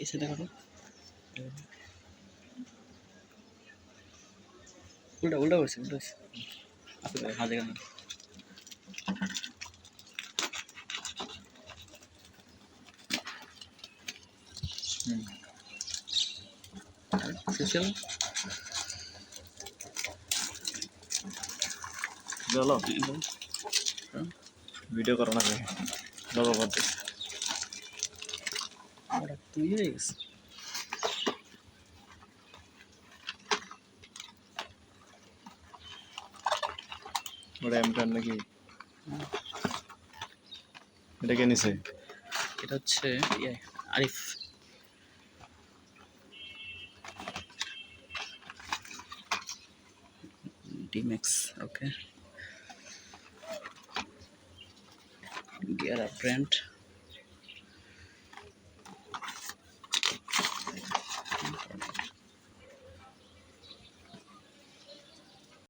এসে দেখো তো উল্টা উল্টা করছে আসলে হাতে কেন স্পেশাল চলো ভিডিও করো না লোগো করতে ওটা তুই হয়ে গেছে ওটা M10 নাকি এটা কে নিছে এটা হচ্ছে Arif Damix okay gearup brand